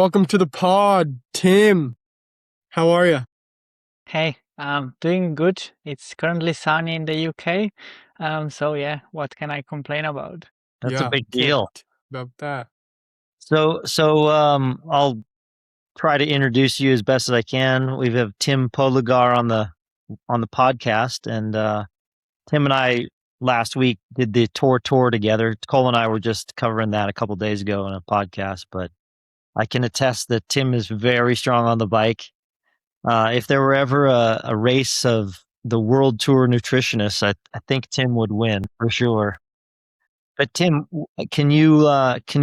Welcome to the pod, Tim. How are you? Hey, doing good. It's currently sunny in the UK. So yeah, what can I complain about? That's a Yeah, big can't deal. about that. I'll try to introduce you as best as I can. We have Tim Podlogar on the podcast, and Tim and I last week did the tour together. Cole and I were just covering that a couple days ago on a podcast, but I can attest that Tim is very strong on the bike. If there were ever a race of the World Tour nutritionists, I think Tim would win for sure. But Tim, can you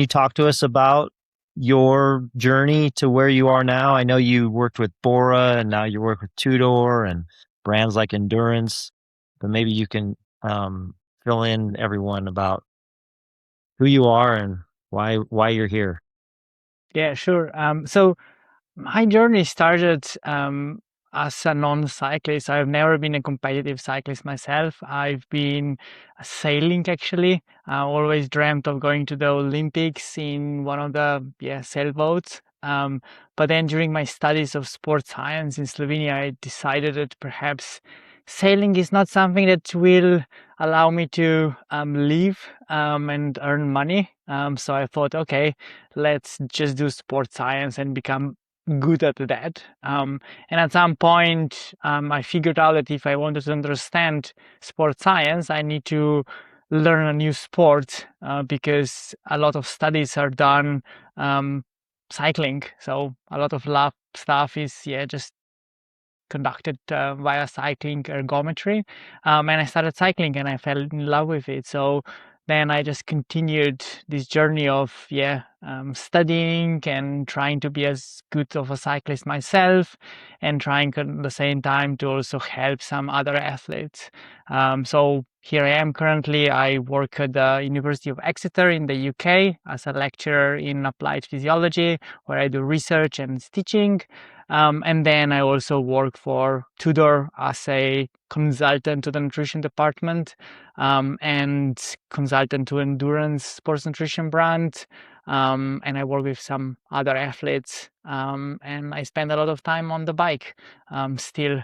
talk to us about your journey to where you are now? I know you worked with Bora, and now you work with Tudor and brands like Endurance, but maybe you can fill in everyone about who you are and why you're here. Yeah, sure. So my journey started as a non-cyclist. I've never been a competitive cyclist myself. I've been sailing actually. I always dreamt of going to the Olympics in one of the sailboats. But then during my studies of sports science in Slovenia, I decided that perhaps sailing is not something that will allow me to live and earn money. So I thought, okay, let's just do sports science and become good at that. And at some point, I figured out that if I wanted to understand sports science, I need to learn a new sport because a lot of studies are done cycling. So a lot of lab stuff is just conducted via cycling ergometry. And I started cycling and I fell in love with it. So then I just continued this journey of studying and trying to be as good of a cyclist myself, and trying at the same time to also help some other athletes. So here I am currently. I work at the University of Exeter in the UK as a lecturer in applied physiology, where I do research and teaching. And then I also work for Tudor as a consultant to the nutrition department, and consultant to Endurance sports nutrition brand. And I work with some other athletes, and I spend a lot of time on the bike still,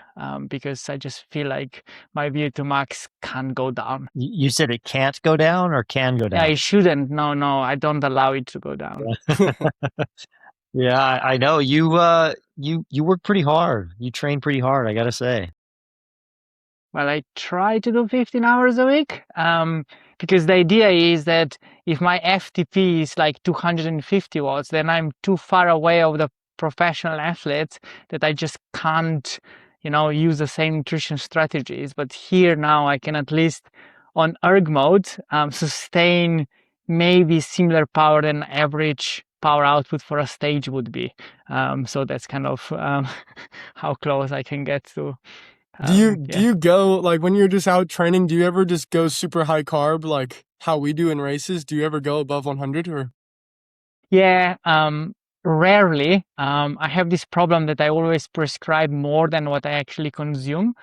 because I just feel like my VO2 max can't go down. You said it can't go down or can go Yeah, down? it shouldn't. No, I don't allow it to go down. Yeah, I know you work pretty hard. You train pretty hard, I gotta say. Well, I try to do 15 hours a week, because the idea is that if my FTP is like 250 watts, then I'm too far away of the professional athletes that I just can't, use the same nutrition strategies. But here now I can at least on erg mode sustain maybe similar power than average power output for a stage would be. So that's kind of how close I can get to. Do you go like when you're just out training, do you ever just go super high carb like how we do in races? Do you ever go above 100 or Yeah, rarely. I have this problem that I always prescribe more than what I actually consume,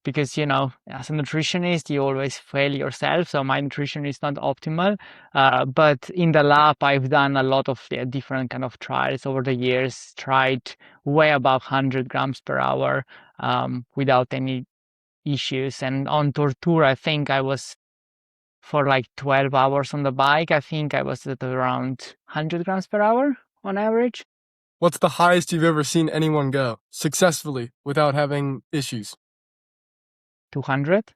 because, as a nutritionist, you always fail yourself. So my nutrition is not optimal. But in the lab, I've done a lot of different kind of trials over the years, tried way above 100 grams per hour, without any issues. And on Torture, I think I was for like 12 hours on the bike. I think I was at around 100 grams per hour on average. what's the highest you've ever seen anyone go successfully without having issues? 200.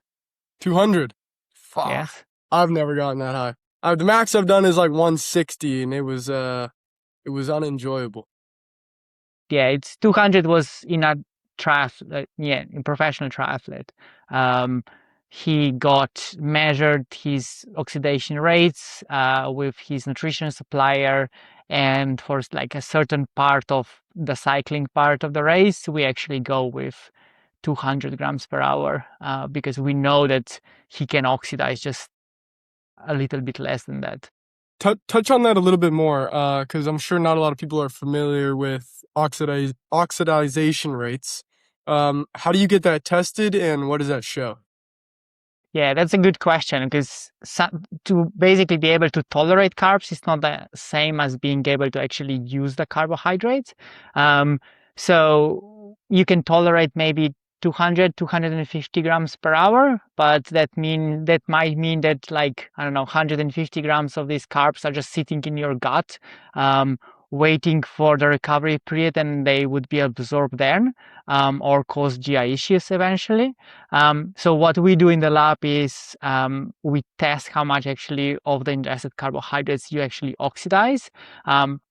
200. Fuck. Yes. I've never gotten that high. The max I've done is like 160 and it was unenjoyable. Yeah, it's 200 was in a in professional triathlete. Um, he got measured his oxidation rates with his nutrition supplier, and for like a certain part of the cycling part of the race, we actually go with 200 grams per hour, because we know that he can oxidize just a little bit less than that. Touch on that a little bit more, because I'm sure not a lot of people are familiar with oxidization rates. How do you get that tested, and what does that show? Yeah, that's a good question, because to basically be able to tolerate carbs is not the same as being able to actually use the carbohydrates. So you can tolerate maybe 200, 250 grams per hour, but that might mean that, like, I don't know, 150 grams of these carbs are just sitting in your gut, waiting for the recovery period, and they would be absorbed then, or cause GI issues eventually. So what we do in the lab is we test how much actually of the ingested carbohydrates you actually oxidize.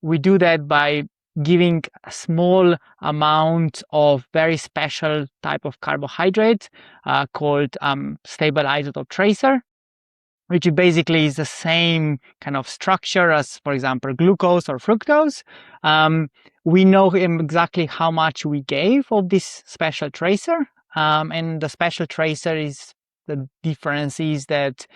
We do that by giving a small amount of very special type of carbohydrate called stable isotope tracer, which basically is the same kind of structure as, for example, glucose or fructose. We know exactly how much we gave of this special tracer. And the special tracer the difference is that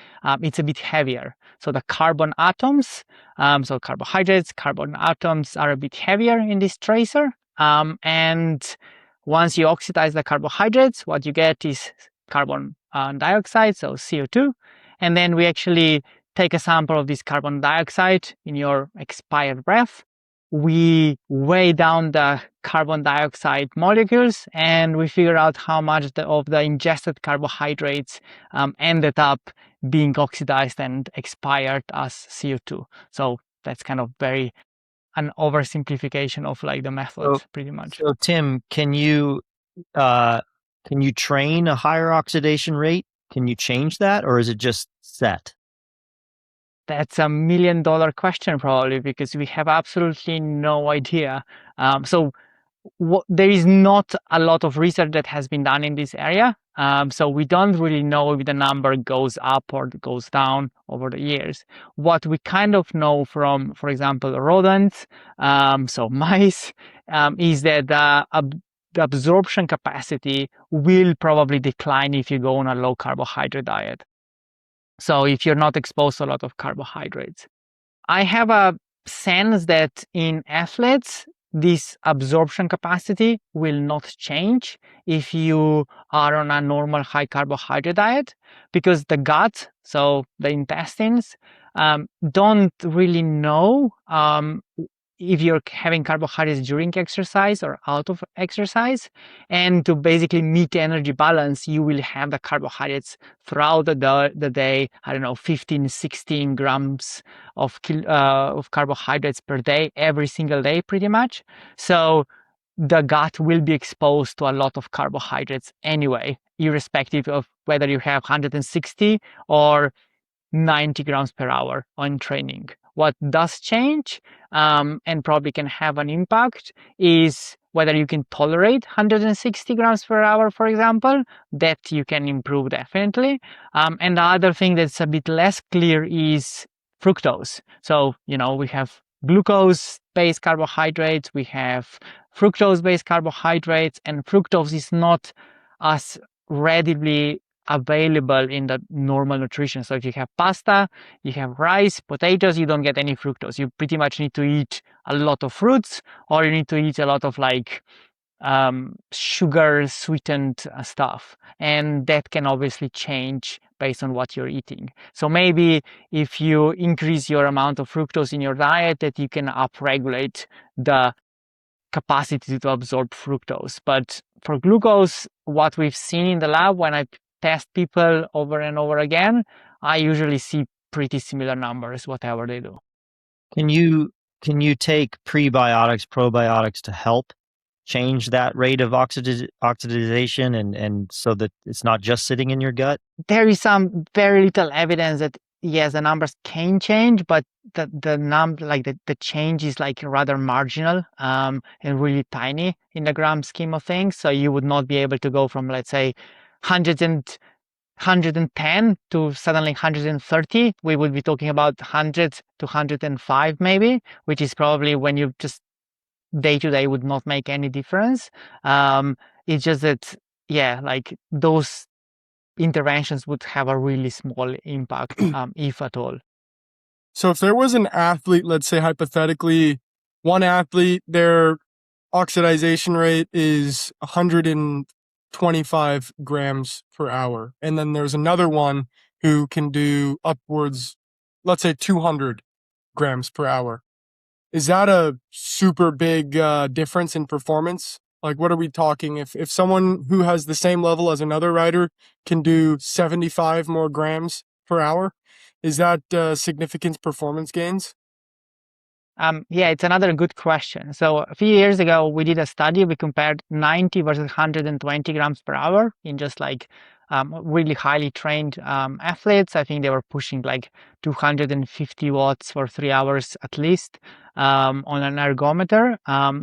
it's a bit heavier. So the carbon atoms, so carbohydrates, carbon atoms are a bit heavier in this tracer. And once you oxidize the carbohydrates, what you get is carbon dioxide, so CO2. And then we actually take a sample of this carbon dioxide in your expired breath. We weigh down the carbon dioxide molecules, and we figure out how much of the ingested carbohydrates ended up being oxidized and expired as CO2. So that's kind of very an oversimplification of like the method, pretty much. So Tim, can you train a higher oxidation rate? Can you change that, or is it just set? That's $1 million question, probably, because we have absolutely no idea. There is not a lot of research that has been done in this area. So we don't really know if the number goes up or goes down over the years. What we kind of know from, for example, rodents, so mice, is that the absorption capacity will probably decline if you go on a low carbohydrate diet. So if you're not exposed to a lot of carbohydrates. I have a sense that in athletes, this absorption capacity will not change if you are on a normal high carbohydrate diet, because the gut, so the intestines, don't really know if you're having carbohydrates during exercise or out of exercise. And to basically meet the energy balance, you will have the carbohydrates throughout the day, I don't know, 15, 16 grams of carbohydrates per day, every single day, pretty much. So the gut will be exposed to a lot of carbohydrates anyway, irrespective of whether you have 160 or 90 grams per hour on training. What does change and probably can have an impact is whether you can tolerate 160 grams per hour, for example. That you can improve definitely. And the other thing that's a bit less clear is fructose. So, we have glucose-based carbohydrates, we have fructose-based carbohydrates, and fructose is not as readily available in the normal nutrition. So if you have pasta, you have rice, potatoes, you don't get any fructose. You pretty much need to eat a lot of fruits, or you need to eat a lot of like sugar sweetened stuff, and that can obviously change based on what you're eating. So maybe if you increase your amount of fructose in your diet, that you can upregulate the capacity to absorb fructose. But for glucose, what we've seen in the lab, when I test people over and over again, I usually see pretty similar numbers, whatever they do. Can you take prebiotics, probiotics to help change that rate of oxidization and so that it's not just sitting in your gut? There is some very little evidence that yes, the numbers can change, but the change is like rather marginal and really tiny in the grand scheme of things. So you would not be able to go from, let's say, 110 to suddenly 130. We would be talking about 100 to 105 maybe, which is probably when you just day to day would not make any difference. It's just that, yeah, like those interventions would have a really small impact, if at all. So if there was an athlete, let's say hypothetically, one athlete, their oxidation rate is 100 25 grams per hour. And then there's another one who can do upwards, let's say 200 grams per hour. Is that a super big difference in performance? Like, what are we talking? If someone who has the same level as another rider can do 75 more grams per hour, is that significant performance gains? Yeah, it's another good question. So a few years ago, we did a study. We compared 90 versus 120 grams per hour in just like really highly trained athletes. I think they were pushing like 250 watts for 3 hours at least on an ergometer.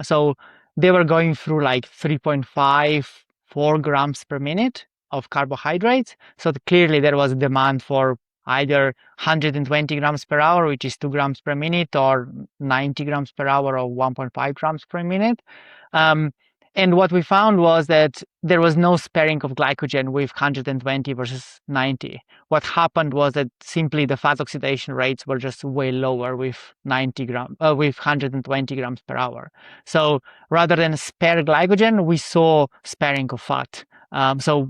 So they were going through like 3.5, 4 grams per minute of carbohydrates. So clearly there was a demand for either 120 grams per hour, which is 2 grams per minute, or 90 grams per hour, or 1.5 grams per minute. And what we found was that there was no sparing of glycogen with 120 versus 90. What happened was that simply the fat oxidation rates were just way lower with 120 grams per hour. So rather than spare glycogen, we saw sparing of fat. So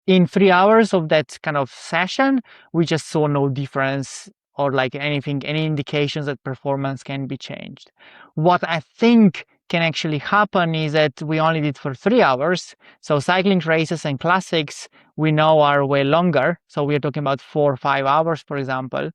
in 3 hours of that kind of session, we just saw no difference or like anything, any indications that performance can be changed. What I think can actually happen is that we only did for 3 hours. So cycling races and classics we know are way longer. So we're talking about 4 or 5 hours, for example.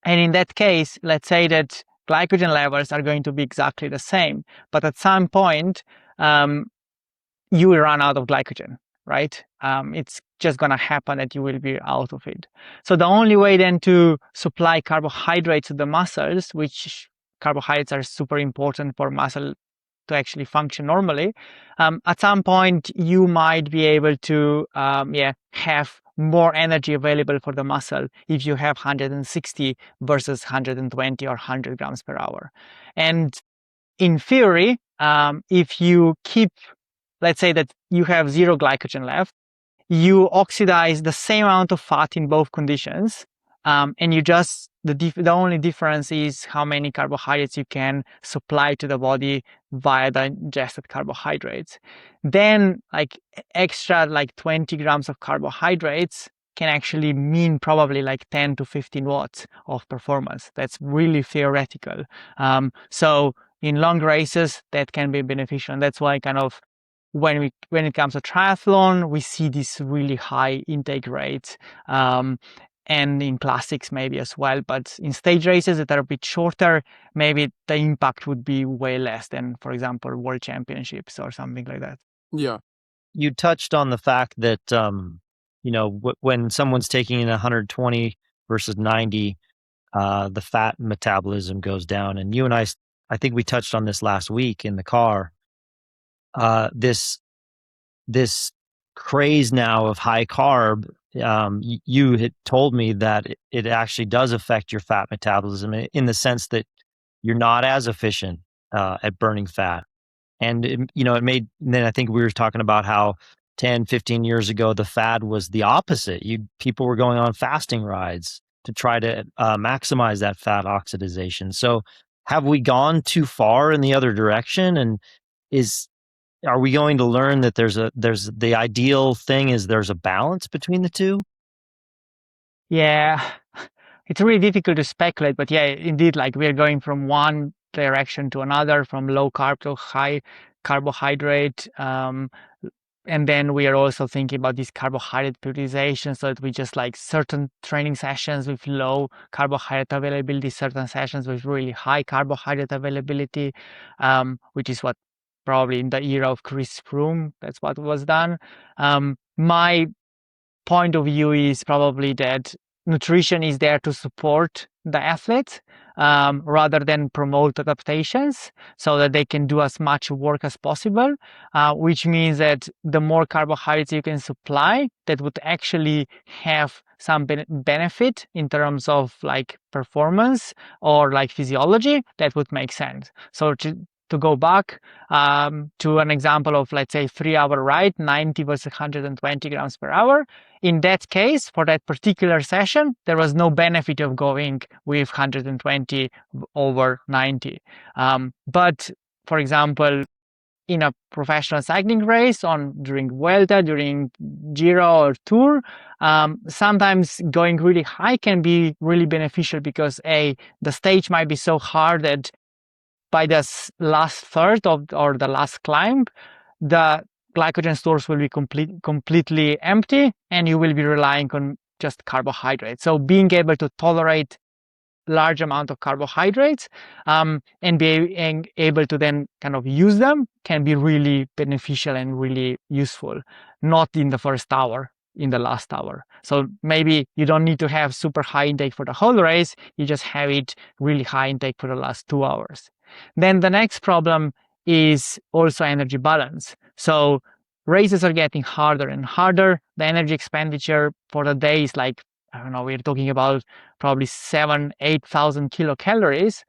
And in that case, let's say that glycogen levels are going to be exactly the same, but at some point, you will run out of glycogen, right? It's just going to happen that you will be out of it. So the only way then to supply carbohydrates to the muscles, which carbohydrates are super important for muscle to actually function normally, at some point you might be able to have more energy available for the muscle if you have 160 versus 120 or 100 grams per hour. And in theory, if you keep, let's say that you have 0 glycogen left, you oxidize the same amount of fat in both conditions, and you just, the only difference is how many carbohydrates you can supply to the body via the ingested carbohydrates. Then like extra like 20 grams of carbohydrates can actually mean probably like 10 to 15 watts of performance. That's really theoretical. So in long races, that can be beneficial. And that's why kind of when it comes to triathlon, we see these really high intake rates, and in classics maybe as well. But in stage races that are a bit shorter, maybe the impact would be way less than, for example, world championships or something like that. Yeah. You touched on the fact that when someone's taking in 120 versus 90, the fat metabolism goes down. And you and I think we touched on this last week in the car. This craze now of high carb, you had told me that it actually does affect your fat metabolism in the sense that you're not as efficient at burning fat. And then I think we were talking about how 10, 15 years ago, the fad was the opposite. People were going on fasting rides to try to maximize that fat oxidation. So have we gone too far in the other direction? And are we going to learn that there's the ideal thing is there's a balance between the two? Yeah, it's really difficult to speculate, but yeah, indeed, like we're going from one direction to another, from low carb to high carbohydrate. And then we are also thinking about this carbohydrate prioritization, so that we just like certain training sessions with low carbohydrate availability, certain sessions with really high carbohydrate availability, which is what probably in the era of Chris Froome, that's what was done. My point of view is probably that nutrition is there to support the athlete, rather than promote adaptations, so that they can do as much work as possible, which means that the more carbohydrates you can supply, that would actually have some benefit in terms of like performance or like physiology, that would make sense. So to go back to an example of, let's say, 3-hour ride, 90 versus 120 grams per hour. In that case, for that particular session, there was no benefit of going with 120 over 90. But for example, in a professional cycling race, during Vuelta, during Giro or Tour, sometimes going really high can be really beneficial because the stage might be so hard that by the last third or the last climb, the glycogen stores will be completely empty, and you will be relying on just carbohydrates. So being able to tolerate large amount of carbohydrates and being able to then kind of use them can be really beneficial and really useful, not in the first hour, in the last hour. So maybe you don't need to have super high intake for the whole race, you just have it really high intake for the last 2 hours. Then the next problem is also energy balance. So races are getting harder and harder. The energy expenditure for the day is like, I don't know, we're talking about probably 7,000-8,000 kilocalories.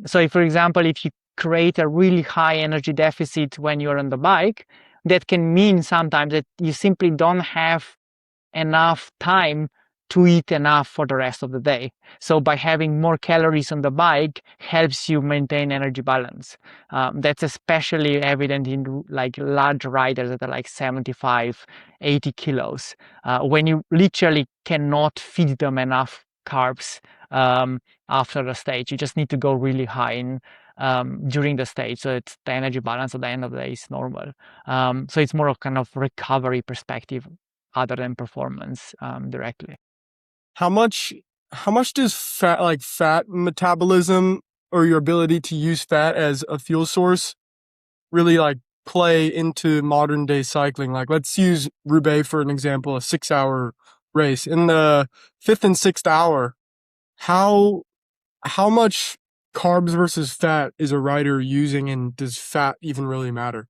So if, for example, if you create a really high energy deficit when you're on the bike, that can mean sometimes that you simply don't have enough time to eat enough for the rest of the day. So by having more calories on the bike helps you maintain energy balance. That's especially evident in like large riders that are like 75, 80 kilos. When you literally cannot feed them enough carbs after the stage, you just need to go really high during the stage. So it's the energy balance at the end of the day is normal. So it's more of kind of recovery perspective other than performance directly. How much does fat metabolism or your ability to use fat as a fuel source really like play into modern day cycling? Like, let's use Roubaix for an example, a 6-hour race. In the 5th and 6th hour, how much carbs versus fat is a rider using, and does fat even really matter?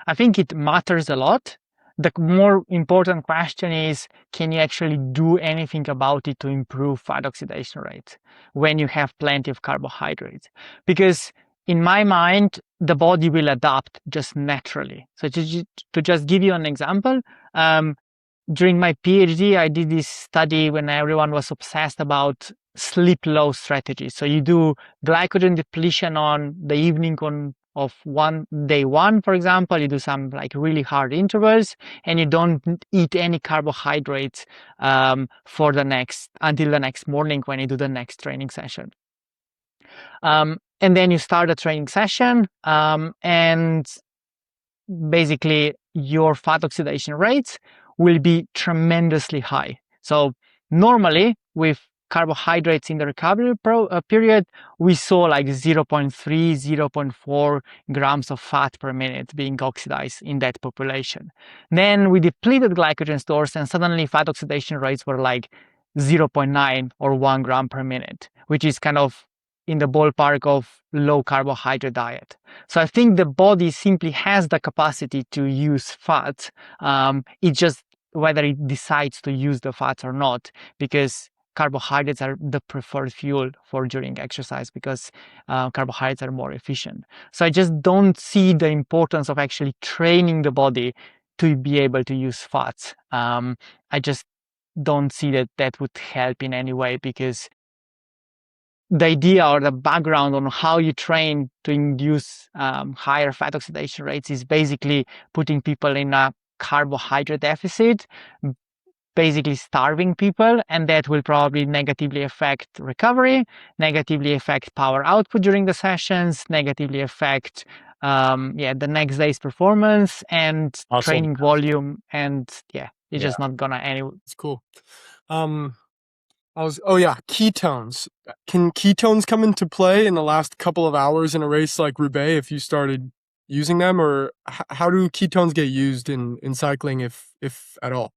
I think it matters a lot. The more important question is, can you actually do anything about it to improve fat oxidation rate when you have plenty of carbohydrates? Because in my mind, the body will adapt just naturally. So to just give you an example, during my PhD, I did this study when everyone was obsessed about sleep low strategies. So you do glycogen depletion on the evening of day one, for example, you do some like really hard intervals, and you don't eat any carbohydrates until the next morning when you do the next training session. And then you start a training session, and basically your fat oxidation rates will be tremendously high. So normally with carbohydrates in the recovery period, we saw like 0.3, 0.4 grams of fat per minute being oxidized in that population. Then we depleted glycogen stores, and suddenly fat oxidation rates were like 0.9 or 1 gram per minute, which is kind of in the ballpark of low carbohydrate diet. So I think the body simply has the capacity to use fats. It just whether it decides to use the fats or not, because carbohydrates are the preferred fuel for during exercise, because carbohydrates are more efficient. So I just don't see the importance of actually training the body to be able to use fats. I just don't see that would help in any way, because the idea or the background on how you train to induce higher fat oxidation rates is basically putting people in a carbohydrate deficit, basically starving people, and that will probably negatively affect recovery, negatively affect power output during the sessions, negatively affect the next day's performance and Also, training volume, and it's just not gonna It's cool. Ketones. Can ketones come into play in the last couple of hours in a race like Roubaix if you started using them, or how do ketones get used in cycling, if at all?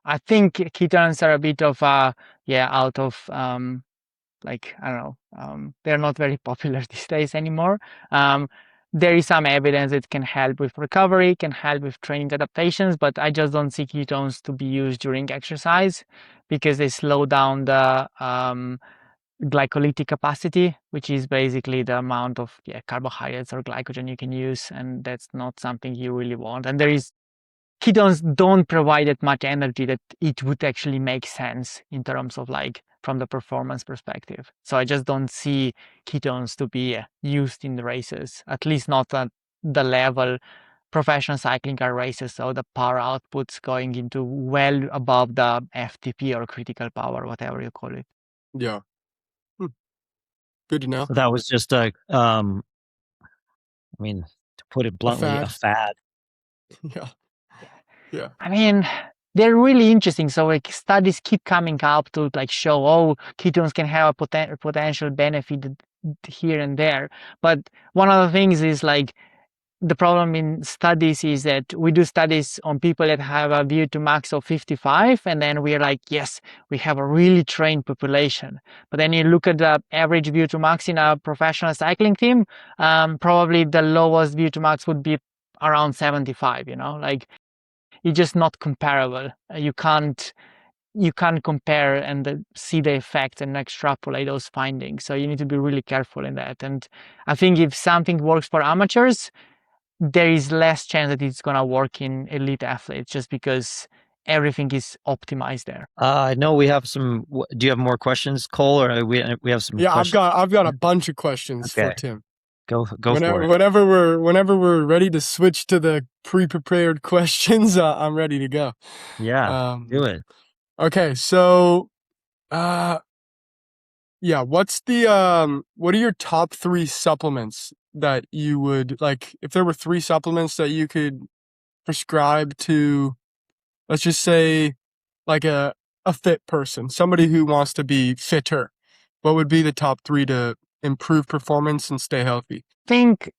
I think ketones are a bit of out of like, I don't know, they're not very popular these days anymore. There is some evidence it can help with recovery, can help with training adaptations, but I just don't see ketones to be used during exercise because they slow down the glycolytic capacity, which is basically the amount of carbohydrates or glycogen you can use, and that's not something you really want. And ketones don't provide that much energy that it would actually make sense in terms of like from the performance perspective. So I just don't see ketones to be used in the races, at least not at the level professional cycling car races, so the power output's going into well above the FTP or critical power, whatever you call it. Yeah. Good to know. So that was just I mean, to put it bluntly, a fad. Yeah. Yeah. I mean, they're really interesting. So like studies keep coming up to like show, oh, ketones can have a potential benefit here and there. But one of the things is like the problem in studies is that we do studies on people that have a VO2 max of 55, and then we're like, yes, we have a really trained population. But then you look at the average VO2 max in a professional cycling team, probably the lowest VO2 max would be around 75, like it's just not comparable. You can't compare and see the effect and extrapolate those findings. So you need to be really careful in that. And I think if something works for amateurs, there is less chance that it's going to work in elite athletes just because everything is optimized there. I know we have some. Do you have more questions, Cole, or we have some? Yeah, questions? I've got a bunch of questions for Tim. Go whenever, for it. Whenever we're ready to switch to the pre-prepared questions, I'm ready to go. Yeah, do it. Okay, so yeah, what are your top 3 supplements that you would like, if there were 3 supplements that you could prescribe to, let's just say, like a fit person, somebody who wants to be fitter? What would be the top 3 to improve performance and stay healthy?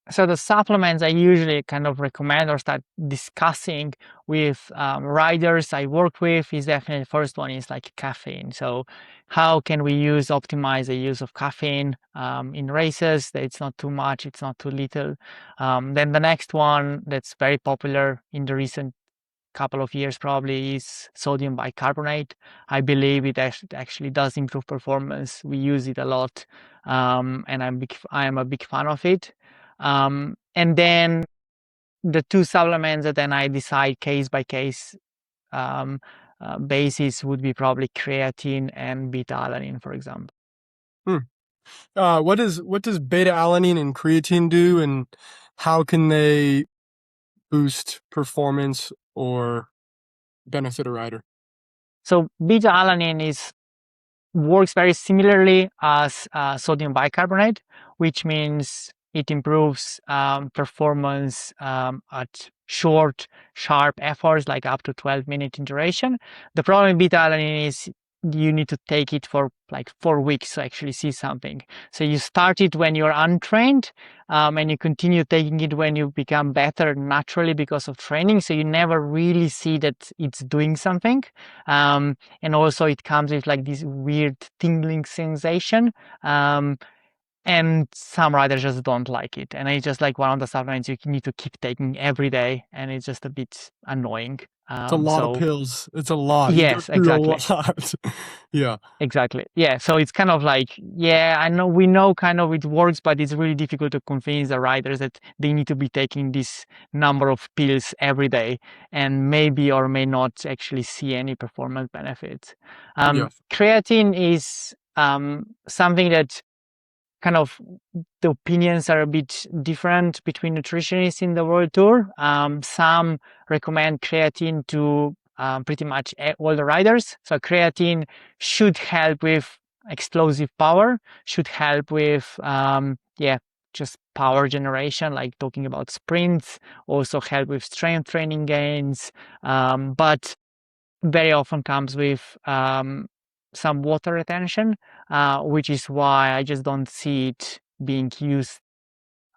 So the supplements I usually kind of recommend or start discussing with riders I work with is definitely the first one is like caffeine. So how can we optimize the use of caffeine in races, that it's not too much, it's not too little. Then the next one that's very popular in the recent couple of years probably is sodium bicarbonate. I believe it actually does improve performance. We use it a lot, and I am a big fan of it. And then the 2 supplements that then I decide case by case basis would be probably creatine and beta-alanine, for example. What does beta-alanine and creatine do, and how can they boost performance or benefit a rider? So beta-alanine works very similarly as sodium bicarbonate, which means it improves performance at short, sharp efforts, like up to 12 minutes in duration. The problem with beta-alanine is you need to take it for like 4 weeks to actually see something. So you start it when you're untrained, and you continue taking it when you become better naturally because of training. So you never really see that it's doing something. And also it comes with like this weird tingling sensation. And some riders just don't like it. And it's just like one of the supplements you need to keep taking every day, and it's just a bit annoying. It's a lot of pills. It's a lot. Yes, exactly. A lot. Yeah. Exactly. Yeah. So it's kind of like, yeah, I know, we know kind of it works, but it's really difficult to convince the riders that they need to be taking this number of pills every day and maybe or may not actually see any performance benefits. Creatine is something that kind of the opinions are a bit different between nutritionists in the World Tour. Some recommend creatine to pretty much all the riders. So creatine should help with explosive power, should help with just power generation, like talking about sprints, also help with strength training gains, but very often comes with some water retention, which is why I just don't see it being used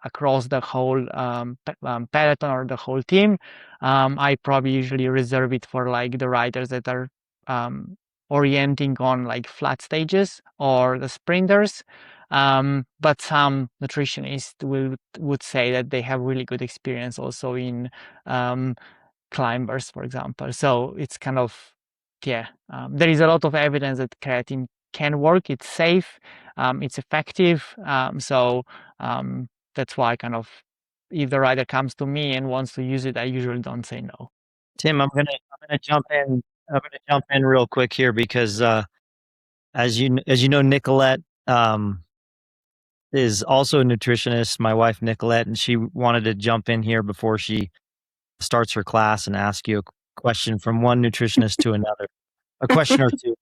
across the whole peloton or the whole team. I probably usually reserve it for like the riders that are orienting on like flat stages or the sprinters. But some nutritionists would say that they have really good experience also in climbers, for example. So it's kind of, there is a lot of evidence that creatine can work. It's safe, it's effective. So that's why kind of, if the rider comes to me and wants to use it, I usually don't say no. Tim, I'm gonna jump in. I'm gonna jump in real quick here because as you know, Nicolette is also a nutritionist, my wife Nicolette, and she wanted to jump in here before she starts her class and ask you a question from one nutritionist to another. A question or two.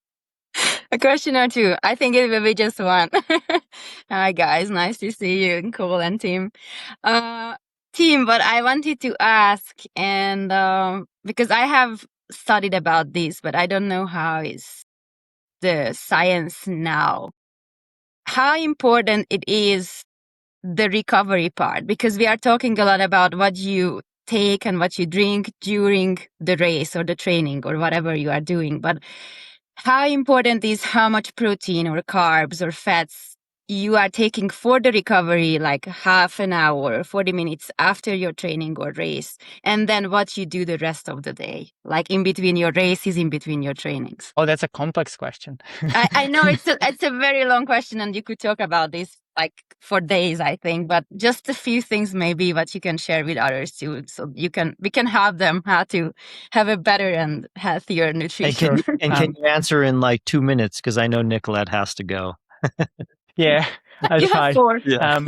A question or two. I think it will be just one. Hi guys, nice to see you, Cole and Tim. Tim, but I wanted to ask, and because I have studied about this, but I don't know how is the science now. How important it is the recovery part, because we are talking a lot about what you take and what you drink during the race or the training or whatever you are doing, but how important is how much protein or carbs or fats you are taking for the recovery, like half an hour, 40 minutes after your training or race, and then what you do the rest of the day, like in between your races, in between your trainings? Oh, that's a complex question. I know it's a very long question, and you could talk about this like for days, I think, but just a few things maybe what you can share with others too, so we can help them how to have a better and healthier nutrition. Can you answer in like 2 minutes? Because I know Nicolette has to go. Yeah, I'll You try. have 4. Yeah.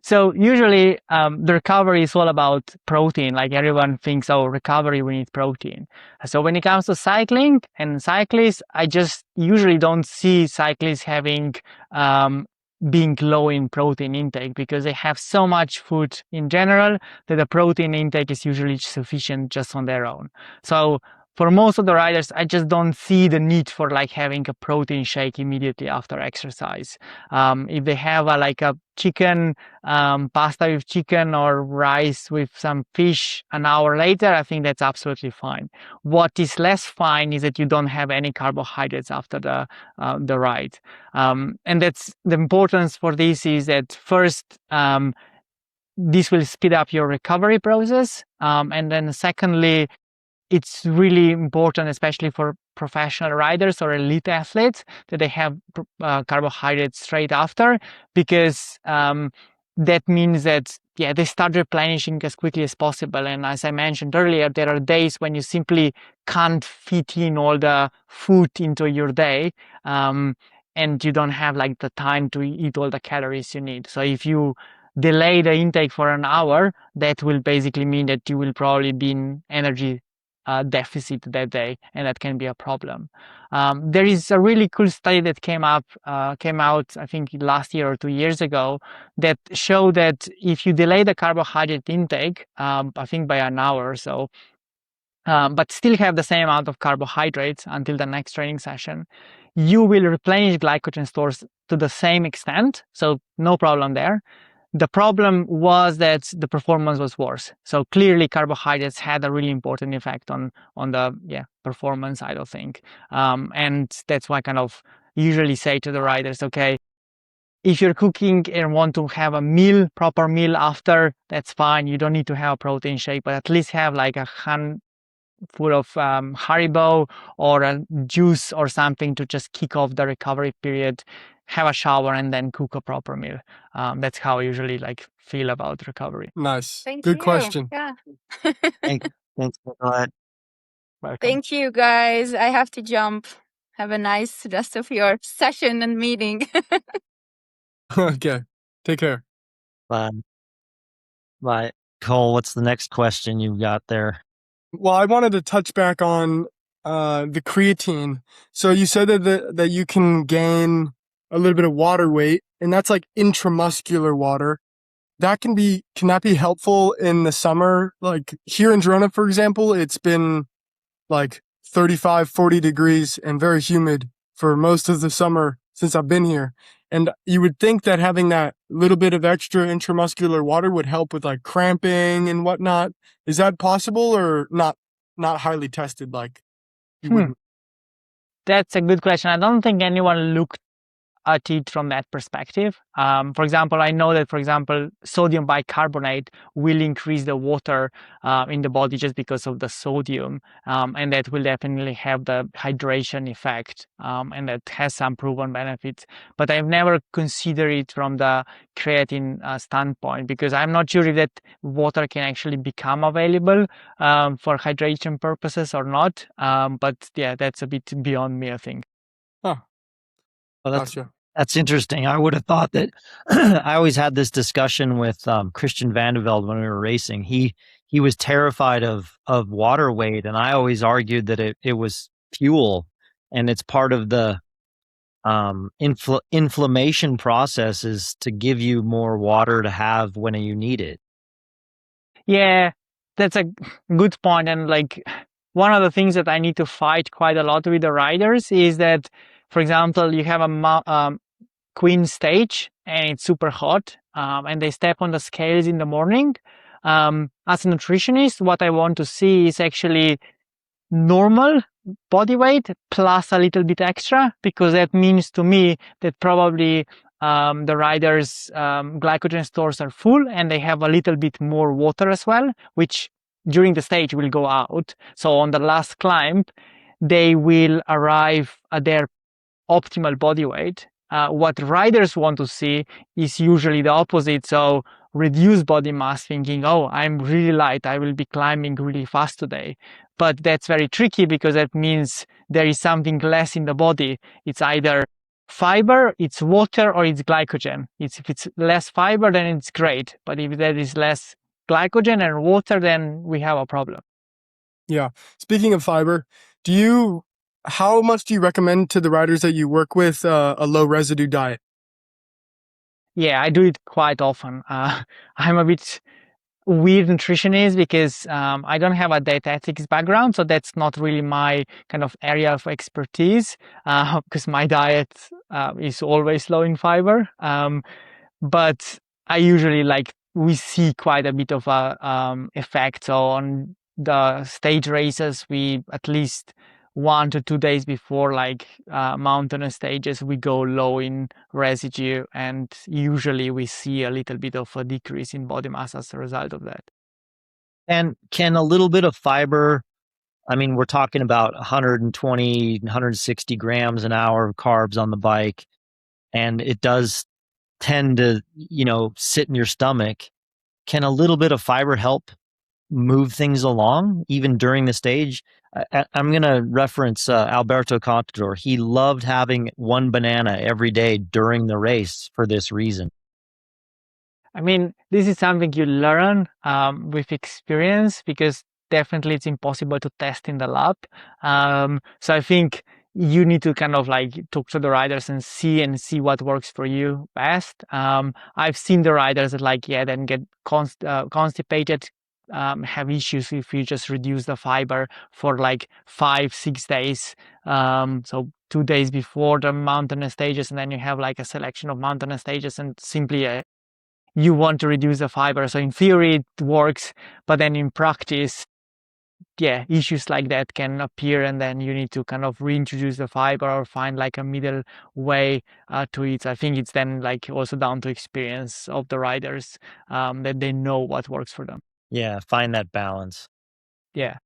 So usually the recovery is all about protein. Like everyone thinks, oh, recovery, we need protein. So when it comes to cycling and cyclists, I just usually don't see cyclists having being low in protein intake, because they have so much food in general that the protein intake is usually sufficient just on their own. So for most of the riders, I just don't see the need for like having a protein shake immediately after exercise. If they have like a chicken, pasta with chicken or rice with some fish an hour later, I think that's absolutely fine. What is less fine is that you don't have any carbohydrates after the ride. And that's the importance for this is that first, this will speed up your recovery process. And then secondly, it's really important, especially for professional riders or elite athletes, that they have carbohydrates straight after, because that means that they start replenishing as quickly as possible. And as I mentioned earlier, there are days when you simply can't fit in all the food into your day, and you don't have like the time to eat all the calories you need. So if you delay the intake for an hour, that will basically mean that you will probably be in energy deficit that day, and that can be a problem. There is a really cool study that came out, I think last year or 2 years ago, that showed that if you delay the carbohydrate intake, I think by an hour or so, but still have the same amount of carbohydrates until the next training session, you will replenish glycogen stores to the same extent, so no problem there. The problem was that the performance was worse. So clearly carbohydrates had a really important effect on the performance side of things. And that's why I kind of usually say to the riders, okay, if you're cooking and want to have a proper meal after, that's fine. You don't need to have a protein shake, but at least have like a handful of Haribo or a juice or something to just kick off the recovery period, have a shower, and then cook a proper meal. That's how I usually like feel about recovery. Nice. Thank Good you. question. Yeah. Thanks, Nicolette. Welcome. Thank you, guys. I have to jump. Have a nice rest of your session and meeting. Okay. Take care. Bye. Bye. Cole, what's the next question you've got there? Well, I wanted to touch back on the creatine. So you said that you can gain a little bit of water weight, and that's like intramuscular water. Can that be helpful in the summer? Like here in Girona, for example, it's been like 35, 40 degrees and very humid for most of the summer since I've been here. And you would think that having that little bit of extra intramuscular water would help with like cramping and whatnot. Is that possible or not highly tested like you wouldn't? That's a good question. I don't think anyone looked at it from that perspective. For example, I know that, for example, sodium bicarbonate will increase the water in the body just because of the sodium, and that will definitely have the hydration effect, and that has some proven benefits. But I've never considered it from the creatine standpoint, because I'm not sure if that water can actually become available for hydration purposes or not. But yeah, that's a bit beyond me, I think. Oh, Well, that's gotcha. That's interesting. I would have thought that I always had this discussion with Christian Vandevelde when we were racing. He was terrified of water weight, and I always argued that it was fuel, and it's part of the inflammation process is to give you more water to have when you need it. Yeah, that's a good point. And like one of the things that I need to fight quite a lot with the riders is that, for example, you have a queen stage and it's super hot, and they step on the scales in the morning. As a nutritionist, what I want to see is actually normal body weight plus a little bit extra, because that means to me that probably the riders' glycogen stores are full and they have a little bit more water as well, which during the stage will go out. So on the last climb, they will arrive at their optimal body weight. What riders want to see is usually the opposite. So reduce body mass, thinking, oh, I'm really light, I will be climbing really fast today. But that's very tricky because that means there is something less in the body. It's either fiber, it's water, or it's glycogen. If it's less fiber, then it's great. But if there is less glycogen and water, then we have a problem. Yeah. Speaking of fiber, how much do you recommend to the riders that you work with a low residue diet? Yeah, I do it quite often. I'm a bit weird nutritionist because I don't have a dietetics background, so that's not really my kind of area of expertise, because my diet is always low in fiber. But I usually we see quite a bit of a effect. So on the stage races, we at least 1 to 2 days before mountainous stages, we go low in residue, and usually we see a little bit of a decrease in body mass as a result of that. And can a little bit of fiber, I mean, we're talking about 120, 160 grams an hour of carbs on the bike, and it does tend to, sit in your stomach. Can a little bit of fiber help move things along even during the stage? I'm going to reference Alberto Contador. He loved having one banana every day during the race for this reason. I mean, this is something you learn with experience, because definitely it's impossible to test in the lab. So I think you need to kind of talk to the riders and see what works for you best. I've seen the riders that then get constipated, have issues if you just reduce the fiber for 5-6 days. So 2 days before the mountainous stages, and then you have a selection of mountainous stages, and simply you want to reduce the fiber. So in theory it works, but then in practice, issues like that can appear, and then you need to kind of reintroduce the fiber or find a middle way to it. So I think it's then also down to experience of the riders, that they know what works for them. Yeah, find that balance. Yeah.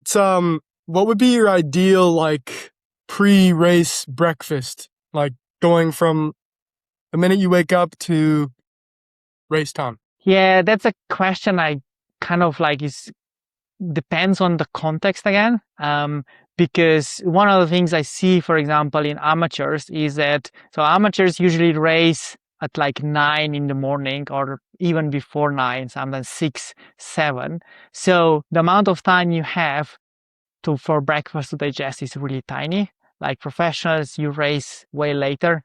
It's what would be your ideal pre-race breakfast? Going from the minute you wake up to race time. Yeah, that's a question I kind of depends on the context again. Because one of the things I see, for example, in amateurs is that, so amateurs usually race at 9 in the morning, or even before 9, sometimes 6, 7. So the amount of time you have for breakfast to digest is really tiny. Like professionals, you race way later,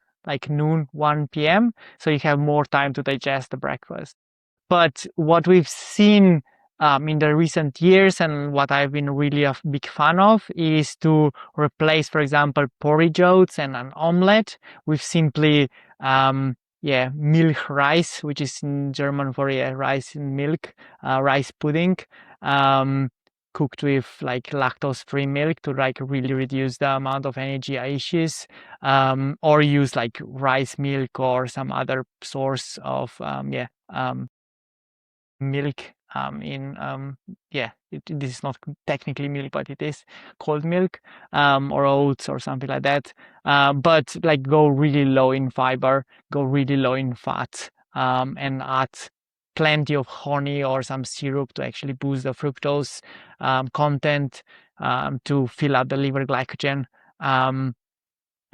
noon, 1 p.m. So you have more time to digest the breakfast. But what we've seen in the recent years, and what I've been really a big fan of, is to replace, for example, porridge oats and an omelette with simply milk rice, which is in German for rice in milk, rice pudding, cooked with lactose-free milk to really reduce the amount of energy issues, or use rice milk or some other source of milk. This is not technically milk, but it is cold milk, or oats or something like that. But go really low in fiber, go really low in fat, and add plenty of honey or some syrup to actually boost the fructose content, to fill up the liver glycogen a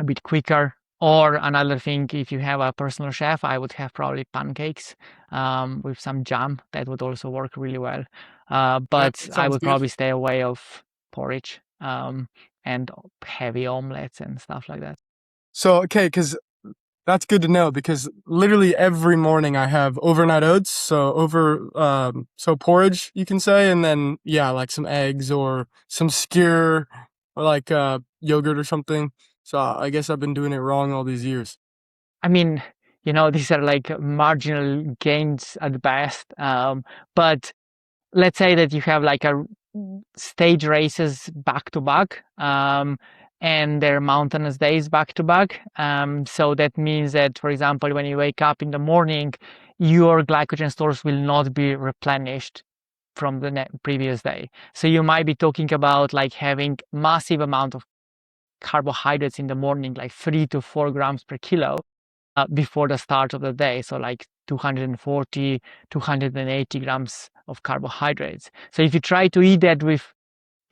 bit quicker. Or another thing, if you have a personal chef, I would have probably pancakes with some jam. That would also work really well. But that I sounds would good. probably stay away of porridge and heavy omelets and stuff like that. So, okay, because that's good to know, because literally every morning I have overnight oats, so porridge, you can say, and then like some eggs or some skyr or like yogurt or something. So I guess I've been doing it wrong all these years. I mean, these are like marginal gains at best. But let's say that you have like a stage races back to back, and they're mountainous days back to back. So that means that, for example, when you wake up in the morning, your glycogen stores will not be replenished from the previous day. So you might be talking about like having massive amount of carbohydrates in the morning, like 3 to 4 grams per kilo before the start of the day. So like 240, 280 grams of carbohydrates. So if you try to eat that with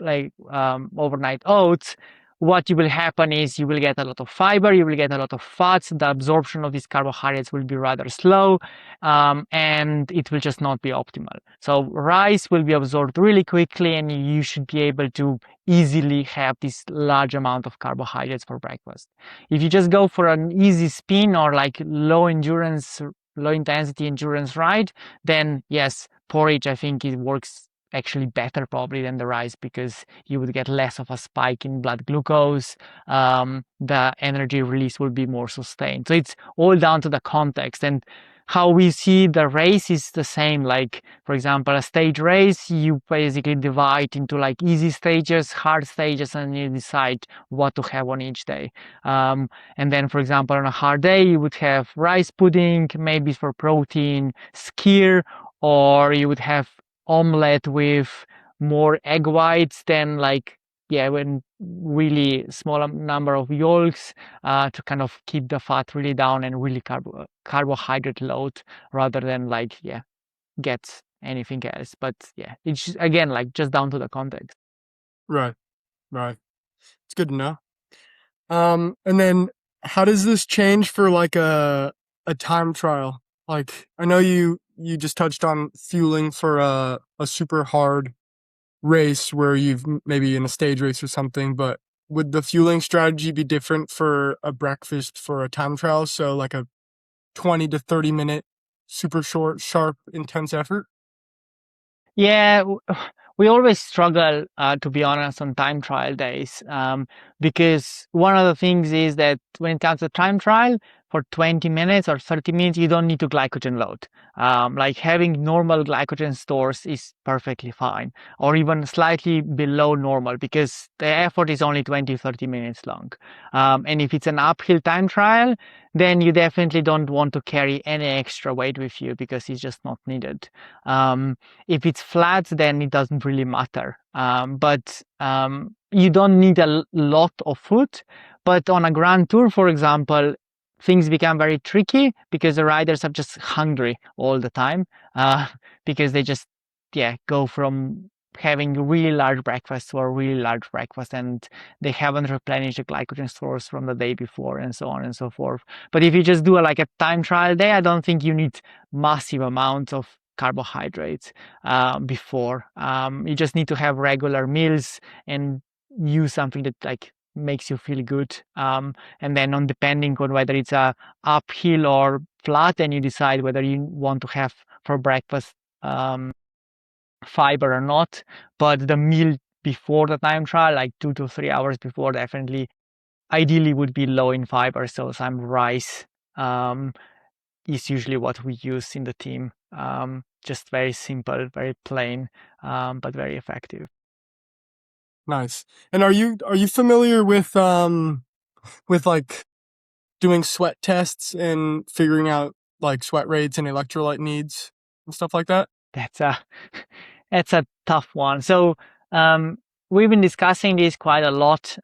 like overnight oats, what will happen is you will get a lot of fiber, you will get a lot of fats, the absorption of these carbohydrates will be rather slow, and it will just not be optimal. So rice will be absorbed really quickly, and you should be able to easily have this large amount of carbohydrates for breakfast. If you just go for an easy spin or like low intensity endurance ride, then yes, porridge, I think it works actually better probably than the rice, because you would get less of a spike in blood glucose. The energy release will be more sustained. So it's all down to the context, and how we see the race is the same. Like, for example, a stage race, you basically divide into like easy stages, hard stages, and you decide what to have on each day. And then, for example, on a hard day, you would have rice pudding, maybe for protein, skyr, or you would have omelette with more egg whites than like when really small number of yolks to kind of keep the fat really down and really carbohydrate load, rather than like get anything else. But it's just, again, like just down to the context. Right. It's good to know. And then how does this change for like a time trial? Like, I know you just touched on fueling for a super hard race where you've maybe in a stage race or something, but would the fueling strategy be different for a breakfast for a time trial? So like a 20 to 30 minute, super short, sharp, intense effort? Yeah, we always struggle, to be honest, on time trial days, because one of the things is that when it comes to time trial, for 20 minutes or 30 minutes, you don't need to glycogen load. Like having normal glycogen stores is perfectly fine, or even slightly below normal, because the effort is only 20, 30 minutes long. And if it's an uphill time trial, then you definitely don't want to carry any extra weight with you, because it's just not needed. If it's flat, then it doesn't really matter. But you don't need a lot of food. But on a Grand Tour, for example, things become very tricky, because the riders are just hungry all the time, because they just go from having really large breakfast to a really large breakfast, and they haven't replenished the glycogen stores from the day before, and so on and so forth. But if you just do like a time trial day, I don't think you need massive amounts of carbohydrates before. You just need to have regular meals and use something that like makes you feel good. And then depending on whether it's a uphill or flat, and you decide whether you want to have for breakfast fiber or not. But the meal before the time trial, like 2 to 3 hours before, definitely ideally would be low in fiber. So some rice is usually what we use in the team. Just very simple, very plain, but very effective. Nice. And are you familiar with like doing sweat tests and figuring out like sweat rates and electrolyte needs and stuff like that? That's a tough one. So we've been discussing this quite a lot,